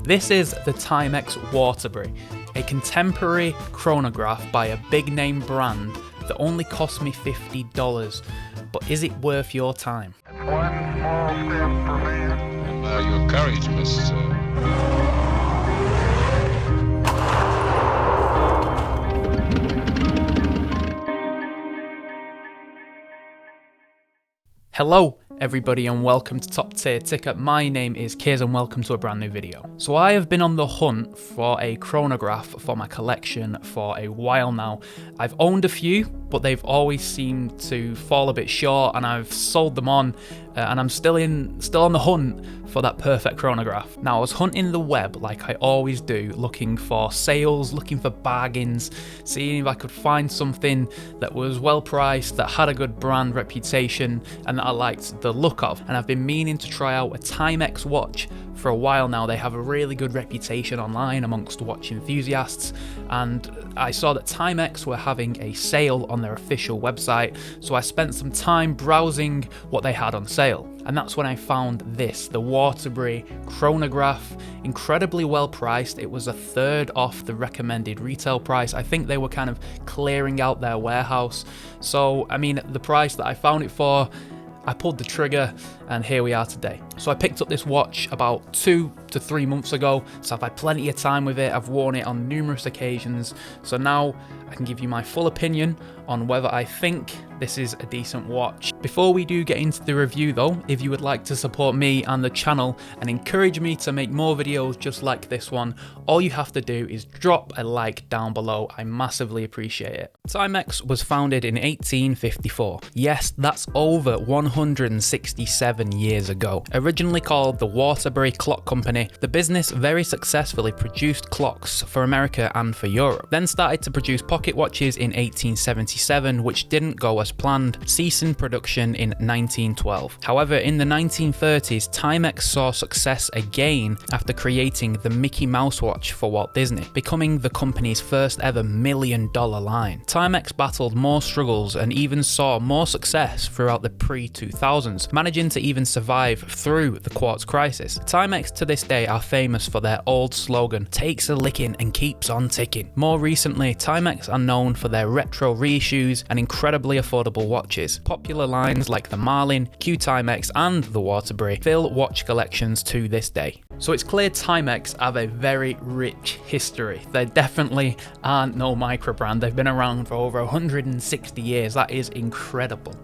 This is the Timex Waterbury, a contemporary chronograph by a big name brand that only cost me $50, but is it worth your time? One small step for man. And your courage, Miss. Hello everybody and welcome to Top Tier Ticker. My name is Kiz and welcome to a brand new video. So I have been on the hunt for a chronograph for my collection for a while now. I've owned a few, but they've always seemed to fall a bit short and I've sold them on and I'm still on the hunt for that perfect chronograph. Now I was hunting the web like I always do, looking for sales, looking for bargains, seeing if I could find something that was well priced, that had a good brand reputation and that I liked the look of. And I've been meaning to try out a Timex watch for a while now. They have a really good reputation online amongst watch enthusiasts, and I saw that Timex were having a sale on their official website, so I spent some time browsing what they had on sale. And that's when I found this, the Waterbury chronograph, incredibly well priced. It was a third off the recommended retail price. I think they were kind of clearing out their warehouse. So, I mean, the price that I found it for, I pulled the trigger and here we are today. So I picked up this watch about 2 to 3 months ago, so I've had plenty of time with it. I've worn it on numerous occasions, so now I can give you my full opinion on whether I think this is a decent watch. Before we do get into the review though, if you would like to support me and the channel and encourage me to make more videos just like this one, all you have to do is drop a like down below. I massively appreciate it. Timex was founded in 1854. Yes, that's over 167 years ago. Originally called the Waterbury Clock Company, the business very successfully produced clocks for America and for Europe, then started to produce pocket watches in 1877, which didn't go as planned, ceasing production in 1912. However, in the 1930s, Timex saw success again after creating the Mickey Mouse watch for Walt Disney, becoming the company's first ever $1 million line. Timex battled more struggles and even saw more success throughout the pre-2000s, managing to even survive through the quartz crisis. Timex to this day are famous for their old slogan, "Takes a licking and keeps on ticking." More recently, Timex are known for their retro reissues and incredibly affordable watches. Popular lines like the Marlin, Q Timex and the Waterbury fill watch collections to this day. So it's clear Timex have a very rich history. They definitely aren't no micro brand. They've been around for over 160 years. That is incredible.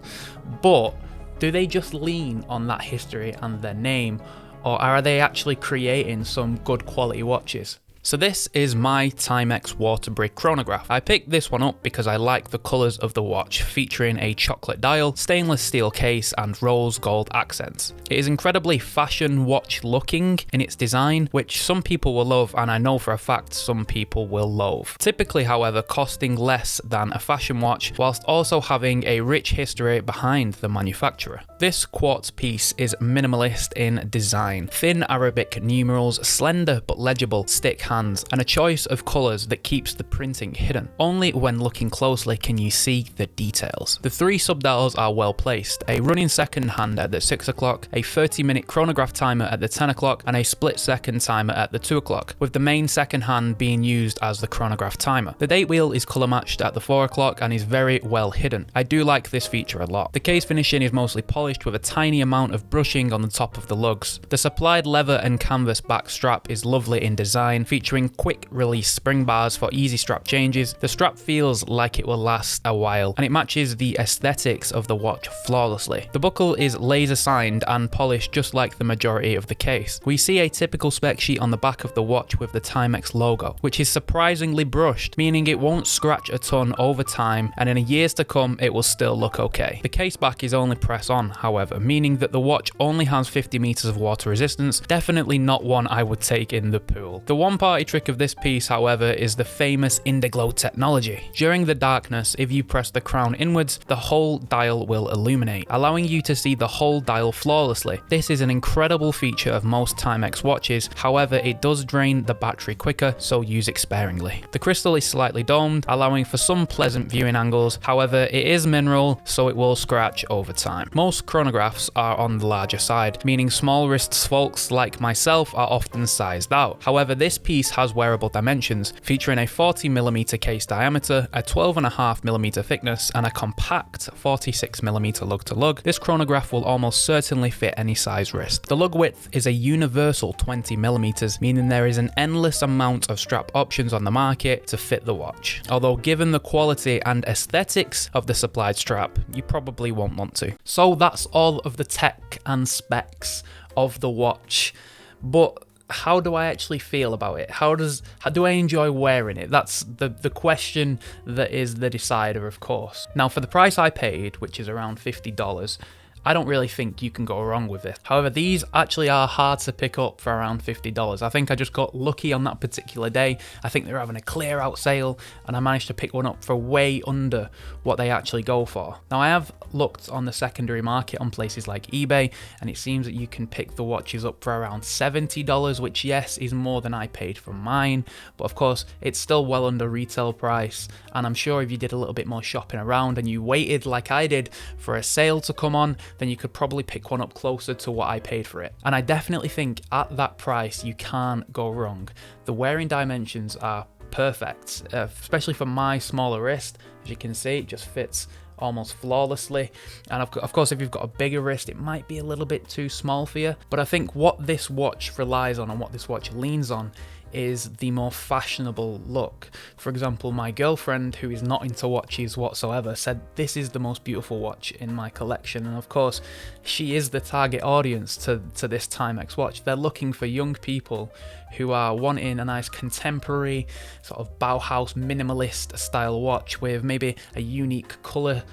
But do they just lean on that history and their name, or are they actually creating some good quality watches? So this is my Timex Waterbury chronograph. I picked this one up because I like the colours of the watch, featuring a chocolate dial, stainless steel case and rose gold accents. It is incredibly fashion watch looking in its design, which some people will love and I know for a fact some people will loathe. Typically, however, costing less than a fashion watch, whilst also having a rich history behind the manufacturer. This quartz piece is minimalist in design. Thin Arabic numerals, slender but legible stick hands, and a choice of colours that keeps the printing hidden. Only when looking closely can you see the details. The 3 subdials are well placed, a running second hand at the 6 o'clock, a 30-minute chronograph timer at the 10 o'clock, and a split second timer at the 2 o'clock, with the main second hand being used as the chronograph timer. The date wheel is colour matched at the 4 o'clock and is very well hidden. I do like this feature a lot. The case finishing is mostly polished with a tiny amount of brushing on the top of the lugs. The supplied leather and canvas back strap is lovely in design, featuring quick release spring bars for easy strap changes. The strap feels like it will last a while and it matches the aesthetics of the watch flawlessly. The buckle is laser signed and polished just like the majority of the case. We see a typical spec sheet on the back of the watch with the Timex logo, which is surprisingly brushed, meaning it won't scratch a ton over time and in years to come it will still look okay. The case back is only press on, however, meaning that the watch only has 50 meters of water resistance, definitely not one I would take in the pool. The one part party trick of this piece, however, is the famous Indiglow technology. During the darkness, if you press the crown inwards, the whole dial will illuminate, allowing you to see the whole dial flawlessly. This is an incredible feature of most Timex watches, however it does drain the battery quicker, so use it sparingly. The crystal is slightly domed, allowing for some pleasant viewing angles, however it is mineral, so it will scratch over time. Most chronographs are on the larger side, meaning small wrists folks like myself are often sized out. However, this piece has wearable dimensions, featuring a 40mm case diameter, a 12.5mm thickness, and a compact 46mm lug to lug. This chronograph will almost certainly fit any size wrist. The lug width is a universal 20mm, meaning there is an endless amount of strap options on the market to fit the watch. Although given the quality and aesthetics of the supplied strap, you probably won't want to. So that's all of the tech and specs of the watch, but how do I actually feel about it? How do I enjoy wearing it? That's the question that is the decider, of course. Now, for the price I paid, which is around $50, I don't really think you can go wrong with this. However, these actually are hard to pick up for around $50. I think I just got lucky on that particular day. I think they were having a clear out sale and I managed to pick one up for way under what they actually go for. Now, I have looked on the secondary market on places like eBay, and it seems that you can pick the watches up for around $70, which yes, is more than I paid for mine, but of course it's still well under retail price, and I'm sure if you did a little bit more shopping around and you waited like I did for a sale to come on, then you could probably pick one up closer to what I paid for it. And I definitely think at that price you can't go wrong. The wearing dimensions are perfect, especially for my smaller wrist. As you can see, it just fits almost flawlessly, and of course if you've got a bigger wrist it might be a little bit too small for you, but I think what this watch relies on and what this watch leans on is the more fashionable look. For example, my girlfriend, who is not into watches whatsoever, said this is the most beautiful watch in my collection, and of course she is the target audience to this Timex watch. They're looking for young people who are wanting a nice contemporary sort of Bauhaus minimalist style watch with maybe a unique colour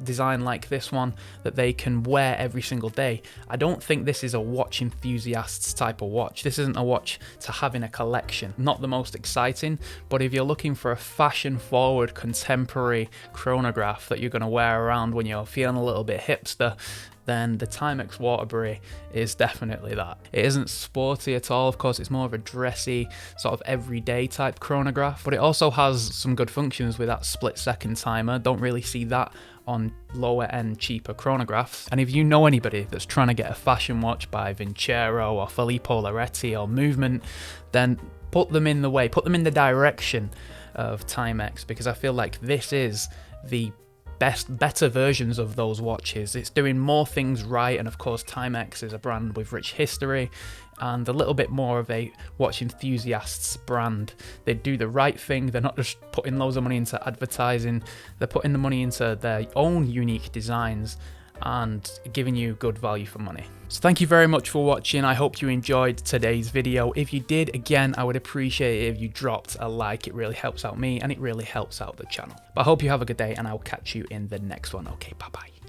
design like this one that they can wear every single day. I don't think this is a watch enthusiast's type of watch. This isn't a watch to have in a collection. Not the most exciting, but if you're looking for a fashion forward contemporary chronograph that you're going to wear around when you're feeling a little bit hipster, then the Timex Waterbury is definitely that. It isn't sporty at all, of course, it's more of a dressy, sort of everyday type chronograph, but it also has some good functions with that split second timer. Don't really see that on lower end cheaper chronographs. And if you know anybody that's trying to get a fashion watch by Vincero or Filippo Loretti or Movement, then put them in the way, put them in the direction of Timex, because I feel like this is the better versions of those watches. It's doing more things right, and of course Timex is a brand with rich history and a little bit more of a watch enthusiast's brand. They do the right thing. They're not just putting loads of money into advertising, they're putting the money into their own unique designs and giving you good value for money. So thank you very much for watching. I hope you enjoyed today's video. If you did, again, I would appreciate it if you dropped a like. It really helps out me and it really helps out the channel. But I hope you have a good day and I'll catch you in the next one. Okay, bye bye.